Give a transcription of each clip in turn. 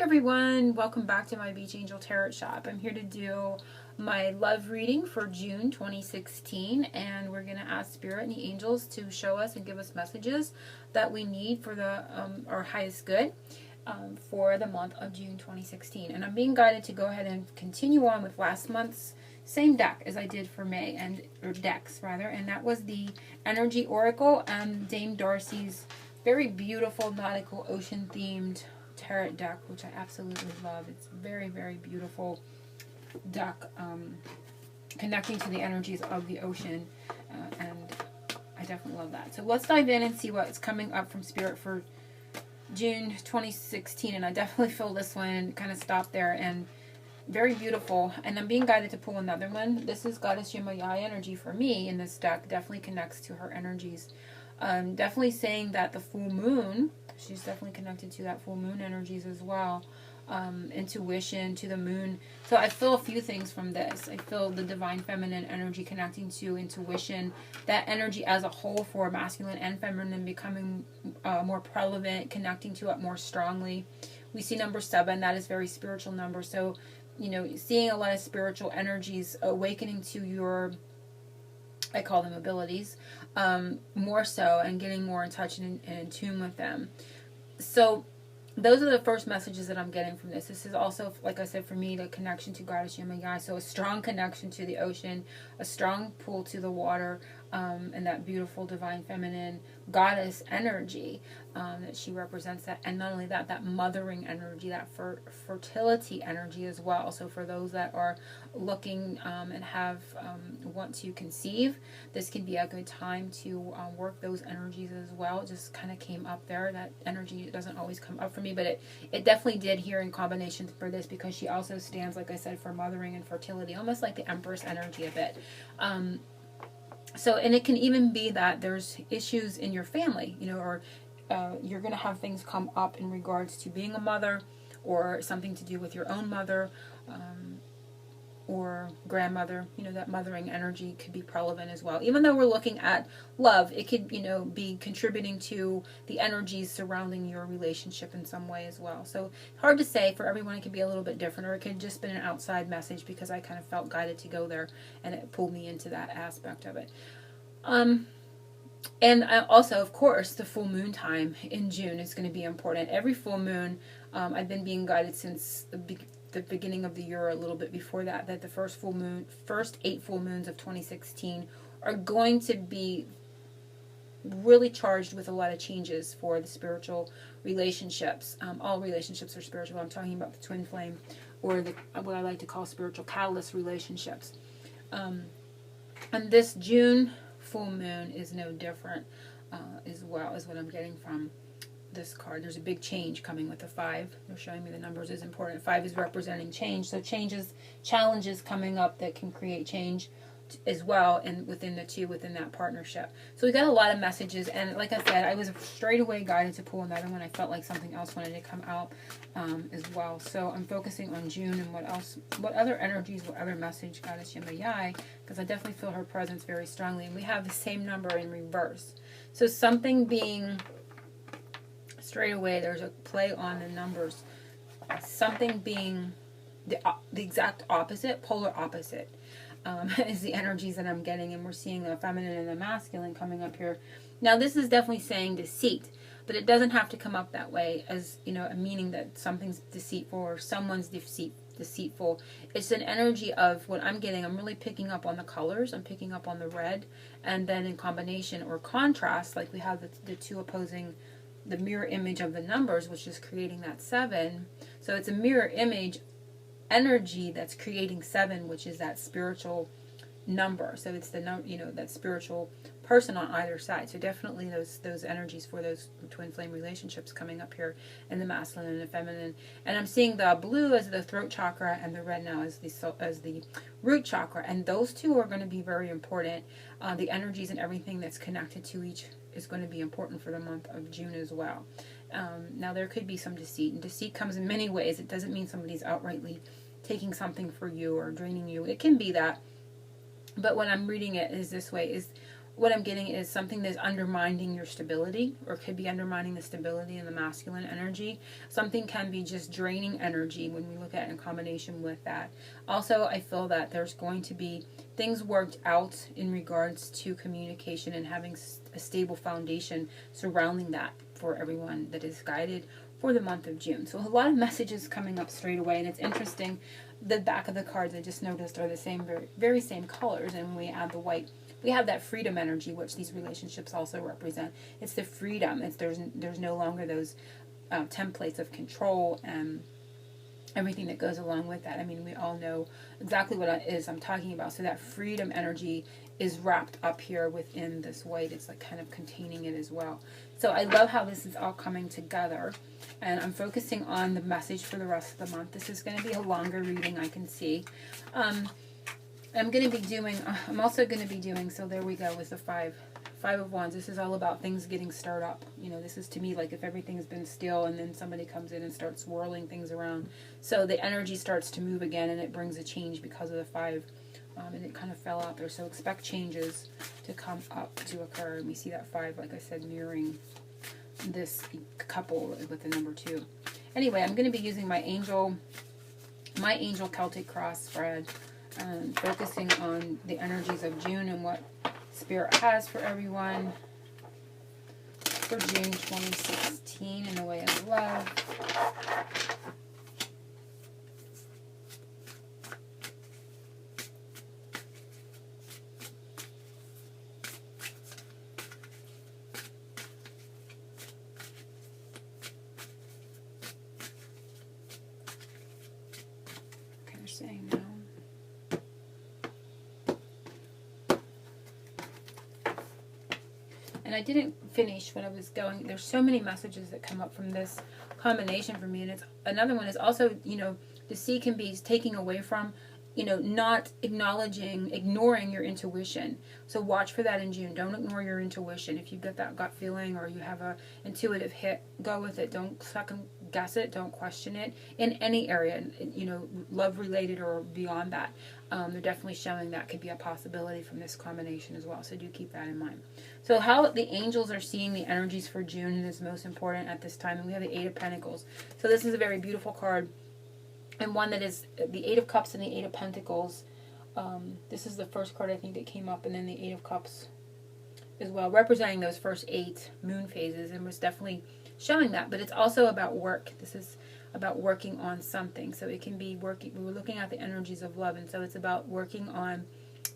everyone, welcome back to my Beach Angel Tarot Shop. I'm here to do my love reading for June 2016, and we're going to ask Spirit and the angels to show us and give us messages that we need for our highest good for the month of June 2016. And I'm being guided to go ahead and continue on with last month's same deck as I did for May, or decks rather, and that was the Energy Oracle and Dame Darcy's very beautiful nautical ocean themed tarot deck, which I absolutely love. It's very, very beautiful deck, connecting to the energies of the ocean, and I definitely love that. So let's dive in and see what's coming up from Spirit for June 2016, and I definitely feel this one kind of stop there, and very beautiful. And I'm being guided to pull another one. This is Goddess Yemayai energy for me in this deck. Definitely connects to her energies. Definitely saying that the full moon, she's definitely connected to that full moon energies as well. Intuition, to the moon. So I feel a few things from this. I feel the divine feminine energy connecting to intuition, that energy as a whole for masculine and feminine becoming more prevalent, connecting to it more strongly. We see number 7, that is very spiritual number. So, you know, seeing a lot of spiritual energies awakening to your, I call them abilities, more so, and getting more in touch and in tune with them. So those are the first messages that I'm getting from this. This is also, like I said, for me, the connection to Goddess Yemayai. So a strong connection to the ocean, a strong pull to the water, and that beautiful divine feminine goddess energy that she represents. That, and not only that, that mothering energy, that fertility energy as well. So for those that are looking and want to conceive, this can be a good time to work those energies as well. It just kind of came up there. That energy doesn't always come up for me, but it definitely did here in combination for this, because she also stands, like I said, for mothering and fertility, almost like the Empress energy a bit. So, and it can even be that there's issues in your family, you know, or you're going to have things come up in regards to being a mother, or something to do with your own mother, or grandmother. You know, that mothering energy could be prevalent as well. Even though we're looking at love, it could, you know, be contributing to the energies surrounding your relationship in some way as well. So hard to say for everyone. It could be a little bit different, or it could just been an outside message because I kind of felt guided to go there, and it pulled me into that aspect of it. And also, of course, the full moon time in June is going to be important. Every full moon, I've been being guided since the beginning of the year, or a little bit before that, that the first 8 full moons of 2016 are going to be really charged with a lot of changes for the spiritual relationships. All relationships are spiritual. I'm talking about the twin flame, or what I like to call spiritual catalyst relationships. And this June full moon is no different as well, as what I'm getting from this card. There's a big change coming with the 5. They're showing me the numbers is important. 5 is representing change. So changes, challenges coming up that can create change as well, and within that partnership. So we got a lot of messages, and like I said, I was straight away guided to pull another one. I felt like something else wanted to come out as well. So I'm focusing on June, and what other energies, what other message Goddess Yemayai, because I definitely feel her presence very strongly. And we have the same number in reverse. So something being, straight away, there's a play on the numbers. Something being the exact opposite, polar opposite, is the energies that I'm getting. And we're seeing the feminine and the masculine coming up here. Now, this is definitely saying deceit, but it doesn't have to come up that way as, you know, a meaning that something's deceitful or someone's deceitful. It's an energy of what I'm getting. I'm really picking up on the colors. I'm picking up on the red, and then in combination or contrast, like we have the two opposing, the mirror image of the numbers, which is creating that 7. So it's a mirror image energy that's creating 7, which is that spiritual number. So it's the number, you know, that spiritual person on either side. So definitely those energies for those twin flame relationships coming up here in the masculine and the feminine. And I'm seeing the blue as the throat chakra, and the red now as the root chakra. And those two are going to be very important. The energies and everything that's connected to each is going to be important for the month of June as well. Now, there could be some deceit, and deceit comes in many ways. It doesn't mean somebody's outrightly taking something for you or draining you. It can be that, but when I'm reading it is this way, is what I'm getting is something that's undermining your stability, or could be undermining the stability in the masculine energy. Something can be just draining energy when we look at it in combination with that. Also, I feel that there's going to be things worked out in regards to communication and having a stable foundation surrounding that for everyone that is guided for the month of June. So a lot of messages coming up straight away, and it's interesting. The back of the cards I just noticed are the same, very same colors, and when we add the white, we have that freedom energy, which these relationships also represent. It's the freedom. There's no longer those templates of control and everything that goes along with that. I mean, we all know exactly what it is I'm talking about. So that freedom energy is wrapped up here within this white. It's like kind of containing it as well. So I love how this is all coming together. And I'm focusing on the message for the rest of the month. This is going to be a longer reading, I can see. I'm also going to be doing, so there we go with the Five of Wands. This is all about things getting stirred up. You know, this is to me like if everything's been still and then somebody comes in and starts swirling things around. So the energy starts to move again, and it brings a change because of the 5. And it kind of fell out there. So expect changes to come up, to occur. And we see that 5, like I said, mirroring this couple with the number 2. Anyway, I'm going to be using my Angel Celtic Cross spread, focusing on the energies of June and what Spirit has for everyone for June 2016 in the way of love. Okay, they're saying no. And I didn't finish what I was going. There's so many messages that come up from this combination for me. And it's another one is also, you know, the C can be taking away from, you know, not ignoring your intuition. So watch for that in June. Don't ignore your intuition. If you get that gut feeling or you have a intuitive hit, go with it. Don't second guess it. Don't question it in any area, you know, love related or beyond that. They're definitely showing that could be a possibility from this combination as well. So do keep that in mind. So how the angels are seeing the energies for June is most important at this time. And we have the 8 of Pentacles. So this is a very beautiful card. And one that is the 8 of Cups and the 8 of Pentacles. This is the first card I think that came up. And then the 8 of Cups as well. Representing those first 8 moon phases. And was definitely showing that. But it's also about work. This is about working on something. So it can be working. We were looking at the energies of love. And so it's about working on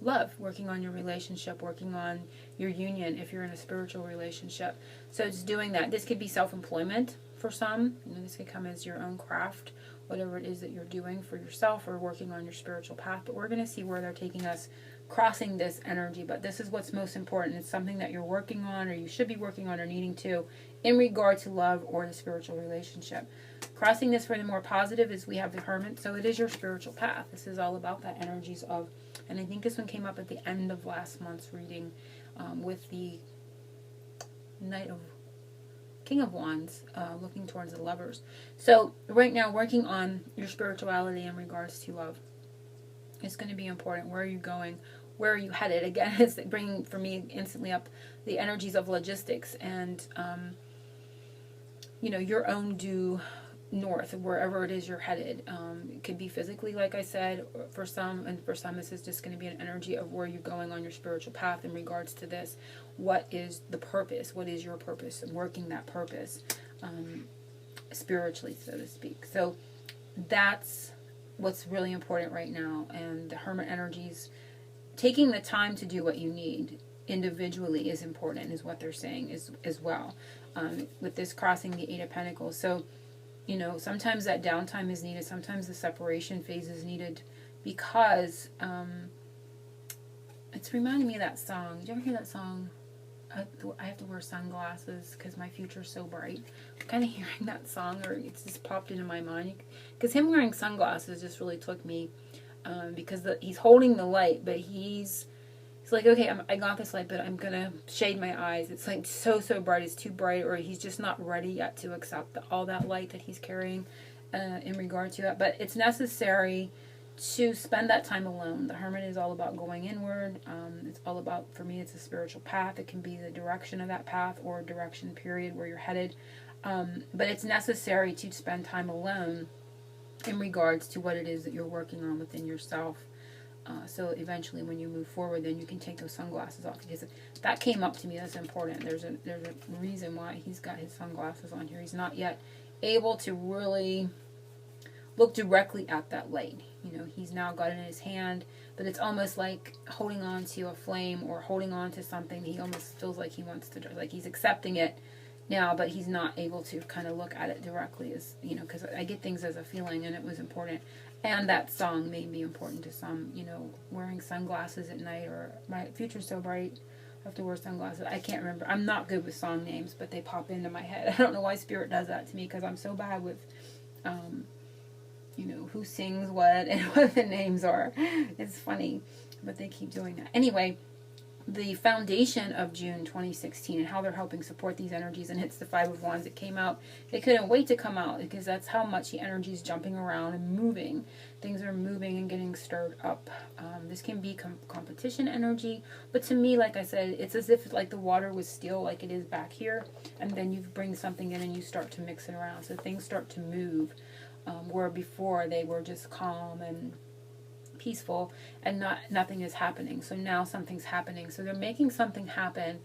love. Working on your relationship. Working on your union if you're in a spiritual relationship. So it's doing that. This could be self-employment for some. You know, this could come as your own craft. Whatever it is that you're doing for yourself or working on your spiritual path. But we're going to see where they're taking us, crossing this energy. But this is what's most important. It's something that you're working on or you should be working on or needing to in regard to love or the spiritual relationship. Crossing this for the more positive is we have the Hermit. So it is your spiritual path. This is all about that energies of, and I think this one came up at the end of last month's reading with the King of Wands, looking towards the Lovers. So right now, working on your spirituality in regards to love. It's going to be important. Where are you going? Where are you headed? Again, it's bringing for me instantly up the energies of logistics and, you know, your own due north, wherever it is you're headed. It could be physically, like I said, for some, and for some this is just going to be an energy of where you're going on your spiritual path in regards to this. What is the purpose? What is your purpose? And working that purpose spiritually, so to speak. So that's what's really important right now. And the Hermit energies, taking the time to do what you need individually is important, is what they're saying as well. With this crossing the 8 of Pentacles. So, you know, sometimes that downtime is needed. Sometimes the separation phase is needed because it's reminding me of that song. Did you ever hear that song? I have to wear sunglasses because my future's so bright. I'm kind of hearing that song, or it's just popped into my mind. Because him wearing sunglasses just really took me, because he's holding the light, but he's like, okay, I got this light, but I'm going to shade my eyes. It's like so bright. It's too bright, or he's just not ready yet to accept all that light that he's carrying in regard to that. But it's necessary to spend that time alone. The Hermit is all about going inward. It's all about, for me, it's a spiritual path. It can be the direction of that path or direction period where you're headed. But it's necessary to spend time alone in regards to what it is that you're working on within yourself. So eventually when you move forward, then you can take those sunglasses off, because that came up to me. That's important. There's a reason why he's got his sunglasses on here. He's not yet able to really look directly at that light. You know, he's now got it in his hand, but it's almost like holding on to a flame or holding on to something. He almost feels like he wants to, like he's accepting it now, but he's not able to kind of look at it directly, as you know, because I get things as a feeling, and it was important. And that song may be important to some, you know, wearing sunglasses at night, or my future's so bright, I have to wear sunglasses. I can't remember. I'm not good with song names, but they pop into my head. I don't know why Spirit does that to me, because I'm so bad with, you know, who sings what and what the names are. It's funny, but they keep doing that. Anyway, the foundation of June 2016 and how they're helping support these energies, and it's the Five of Wands that came out. They couldn't wait to come out, because that's how much the energy is jumping around and moving. Things are moving and getting stirred up. This can be competition energy, but to me, like I said, it's as if like the water was still, like it is back here, and then you bring something in and you start to mix it around, so things start to move, where before they were just calm and peaceful and nothing is happening. So now something's happening. So they're making something happen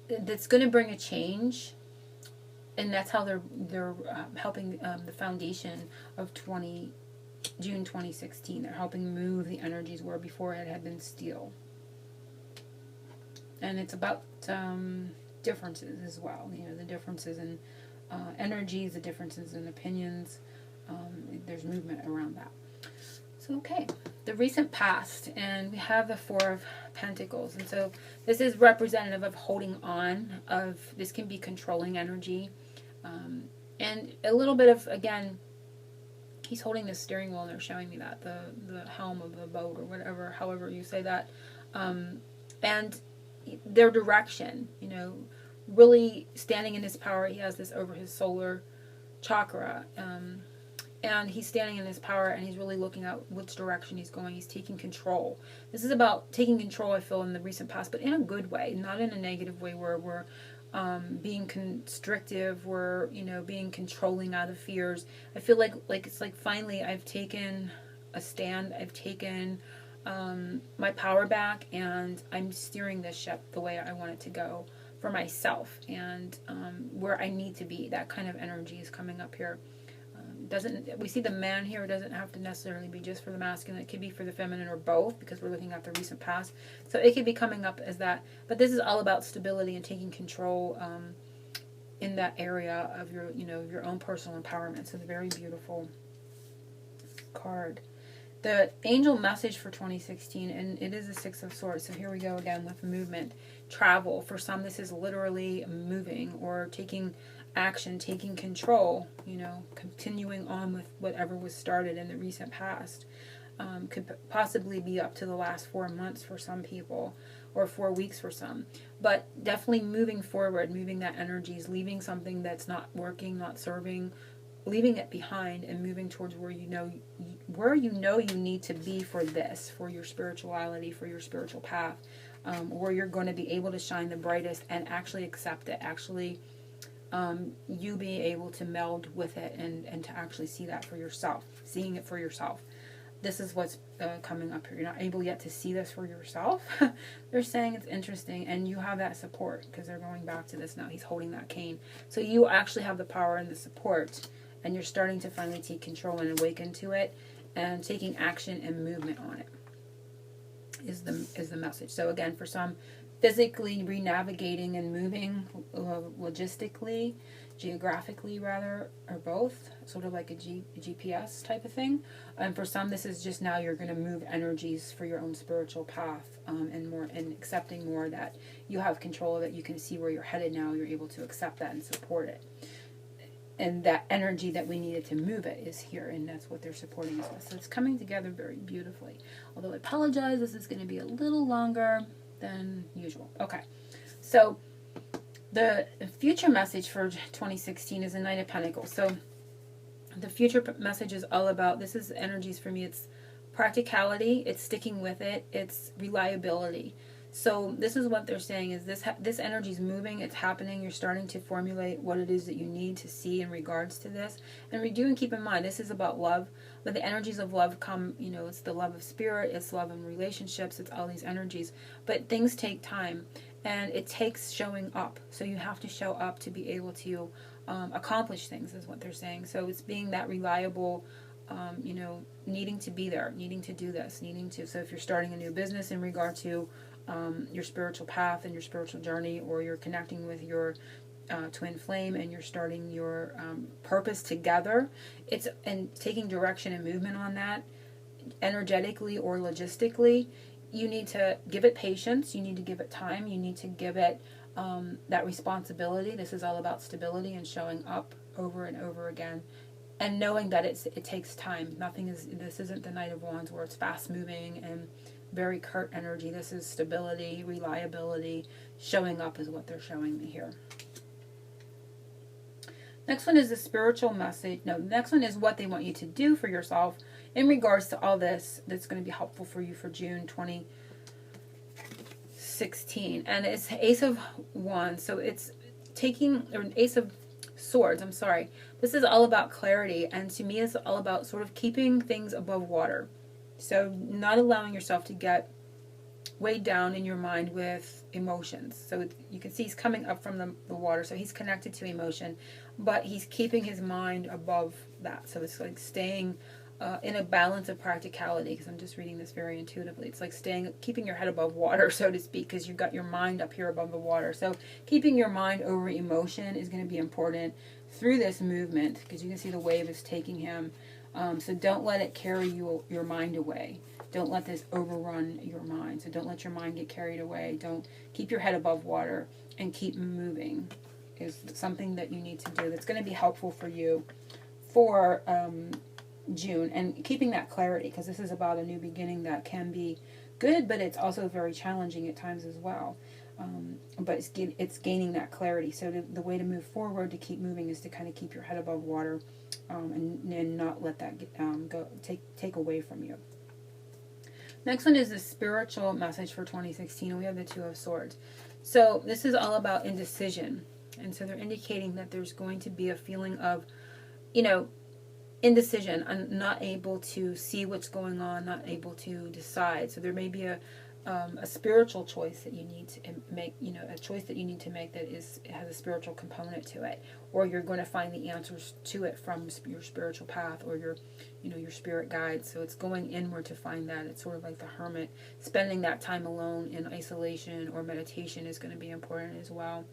that's going to bring a change, and that's how they're helping the foundation of June 2016. They're helping move the energies where before it had been still. And it's about differences as well. You know, the differences in energies, the differences in opinions. There's movement around that. So, okay, the recent past, and we have the Four of Pentacles, and so this is representative of holding on, of this can be controlling energy, and a little bit of, again, he's holding the steering wheel, and they're showing me that, the helm of the boat, or whatever, however you say that, and their direction, you know, really standing in his power. He has this over his solar chakra, and he's standing in his power, and he's really looking at which direction he's going. He's taking control. This is about taking control, I feel, in the recent past, but in a good way, not in a negative way where we're being constrictive, we're, you know, being controlling out of fears. I feel like it's like finally I've taken a stand. I've taken my power back, and I'm steering this ship the way I want it to go for myself, and where I need to be. That kind of energy is coming up here. We see the man here. It doesn't have to necessarily be just for the masculine. It could be for the feminine, or both, because we're looking at the recent past. So it could be coming up as that. But this is all about stability and taking control in that area of your, you know, your own personal empowerment. So it's a very beautiful card. The angel message for 2016, and it is a Six of Swords. So here we go again with movement, travel. For some, this is literally moving or taking action, taking control, you know, continuing on with whatever was started in the recent past. Could possibly be up to the last 4 months for some people, or 4 weeks for some, but definitely moving forward, moving that energies, leaving something that's not working, not serving, leaving it behind, and moving towards where you know you need to be for this, for your spirituality, for your spiritual path, where you're going to be able to shine the brightest and actually accept it, actually you being able to meld with it, and to actually see that for yourself, seeing it for yourself. This is what's coming up here. You're not able yet to see this for yourself. They're saying it's interesting, and you have that support, because they're going back to this now. He's holding that cane. So you actually have the power and the support, and you're starting to finally take control and awaken to it, and taking action and movement on it is the message. So again, for some, physically re-navigating and moving, logistically, geographically rather, or both, sort of like a GPS type of thing. And for some, this is just now you're going to move energies for your own spiritual path, and more, and accepting more that you have control of it. You can see where you're headed now. You're able to accept that and support it. And that energy that we needed to move it is here, and that's what they're supporting us with. So it's coming together very beautifully. Although I apologize, this is going to be a little longer than usual. Okay, so the future message for 2016 is a Knight of Pentacles. So the future message is all about, this is energies for me, it's practicality, it's sticking with it, it's reliability. So this is what they're saying is this energy is moving, it's happening, you're starting to formulate what it is that you need to see in regards to this. And we do and keep in mind, this is about love, but the energies of love come, you know, it's the love of spirit, it's love in relationships, it's all these energies. But things take time, and it takes showing up. So you have to show up to be able to accomplish things, is what they're saying. So it's being that reliable, you know, needing to be there, needing to do this, needing to. So if you're starting a new business in regard to your spiritual path and your spiritual journey, or you're connecting with your twin flame and you're starting your purpose together, it's and taking direction and movement on that energetically or logistically, you need to give it patience, you need to give it time, you need to give it that responsibility. This is all about stability and showing up over and over again, and knowing that it takes time. This isn't the Knight of Wands where it's fast moving and very curt energy. This is stability, reliability, showing up is what they're showing me here. Next one is the spiritual message. No, the next one is what they want you to do for yourself in regards to all this that's going to be helpful for you for June 2016. And it's Ace of Wands. So it's taking, or Ace of Swords, I'm sorry. This is all about clarity. And to me, it's all about sort of keeping things above water. So not allowing yourself to get weighed down in your mind with emotions. So you can see he's coming up from the water. So he's connected to emotion, but he's keeping his mind above that. So it's like staying in a balance of practicality, because I'm just reading this very intuitively. It's like keeping your head above water, so to speak, because you've got your mind up here above the water. So keeping your mind over emotion is going to be important through this movement, because you can see the wave is taking him. So don't let it carry your mind away. Don't let this overrun your mind. So don't let your mind get carried away. Don't keep your head above water and keep moving is something that you need to do that's going to be helpful for you for June. And keeping that clarity, because this is about a new beginning that can be good, but it's also very challenging at times as well. But it's gaining that clarity. So the way to move forward, to keep moving, is to kind of keep your head above water, and not let that take away from you. Next one is the spiritual message for 2016, and we have the Two of Swords. So this is all about indecision, and so they're indicating that there's going to be a feeling of, you know, indecision, and not able to see what's going on, not able to decide. So there may be a spiritual choice that you need to make, you know, a choice that you need to make that has a spiritual component to it, or you're going to find the answers to it from your spiritual path, or your spirit guides. So it's going inward to find that. It's sort of like the hermit. Spending that time alone in isolation or meditation is going to be important as well.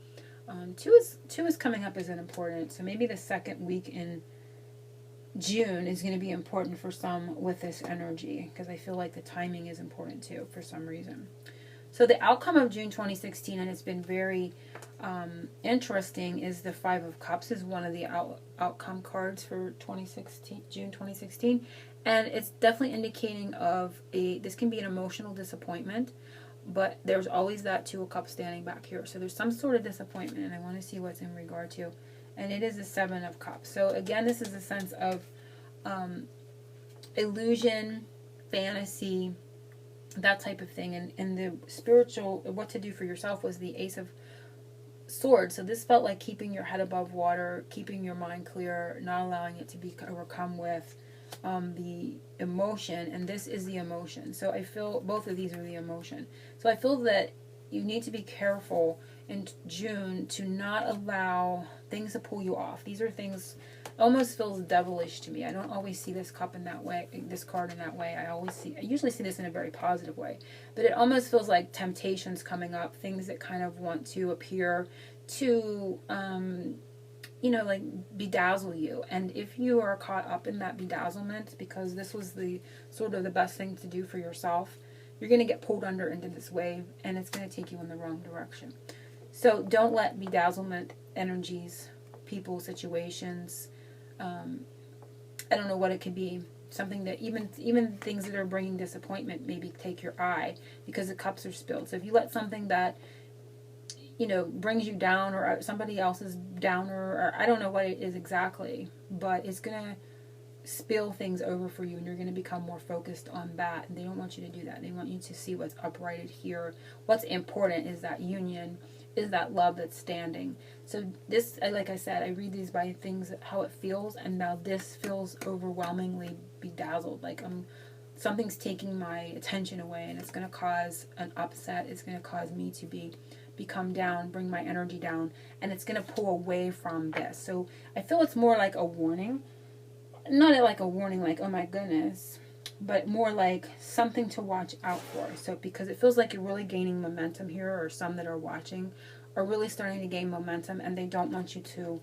Two is coming up as an important. So maybe the second week in June is going to be important for some with this energy, because I feel like the timing is important too for some reason. So the outcome of June 2016, and it's been very interesting, is the Five of Cups is one of the outcome cards for June 2016, and it's definitely indicating of this can be an emotional disappointment, but there's always that Two of Cups standing back here. So there's some sort of disappointment, and I want to see what's in regard to. And it is the Seven of Cups. So again, this is a sense of illusion, fantasy, that type of thing. And the spiritual, what to do for yourself, was the Ace of Swords. So this felt like keeping your head above water, keeping your mind clear, not allowing it to be overcome with the emotion. And this is the emotion. So I feel both of these are the emotion. So I feel that you need to be careful in June to not allow things to pull you off. These are things, almost feels devilish to me. I don't always see this cup in that way, this card in that way. I usually see this in a very positive way, but it almost feels like temptations coming up, things that kind of want to appear to, you know, like bedazzle you. And if you are caught up in that bedazzlement, because this was the sort of the best thing to do for yourself, you're going to get pulled under into this wave, and it's going to take you in the wrong direction. So don't let bedazzlement energies, people, situations, I don't know what it could be, something that even things that are bringing disappointment maybe take your eye, because the cups are spilled. So if you let something that, you know, brings you down, or somebody else's downer, or I don't know what it is exactly, but it's going to spill things over for you, and you're going to become more focused on that. And they don't want you to do that. They want you to see what's uprighted here. What's important is that union, is that love that's standing. So this, like I said, I read these by things, how it feels, and now this feels overwhelmingly bedazzled. Like something's taking my attention away, and it's going to cause an upset. It's going to cause me to become down, bring my energy down, and it's going to pull away from this. So I feel it's more like a warning. Not like a warning like, oh my goodness, but more like something to watch out for. So because it feels like you're really gaining momentum here, or some that are watching are really starting to gain momentum, and they don't want you to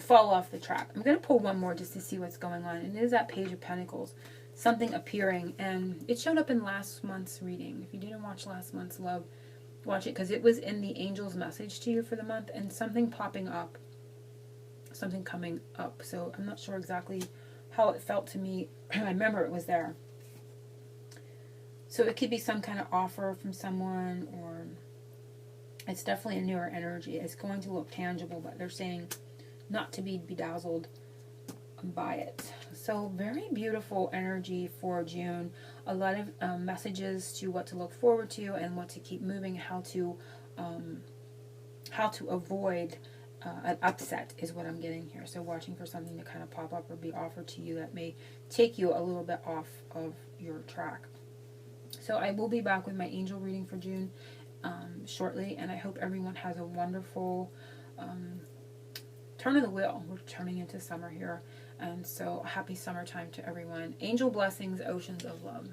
fall off the track. I'm going to pull one more just to see what's going on. And it is that Page of Pentacles. Something appearing, and it showed up in last month's reading. If you didn't watch last month's love, watch it, because it was in the angel's message to you for the month, and something popping up, something coming up. So I'm not sure exactly how it felt to me. I remember it was there. So it could be some kind of offer from someone, or it's definitely a newer energy. It's going to look tangible, but they're saying not to be bedazzled by it. So very beautiful energy for June. A lot of messages to what to look forward to and what to keep moving, how to avoid an upset is what I'm getting here. So watching for something to kind of pop up or be offered to you that may take you a little bit off of your track. So I will be back with my angel reading for June shortly, and I hope everyone has a wonderful turn of the wheel. We're turning into summer here, and so happy summertime to everyone. Angel blessings, oceans of love.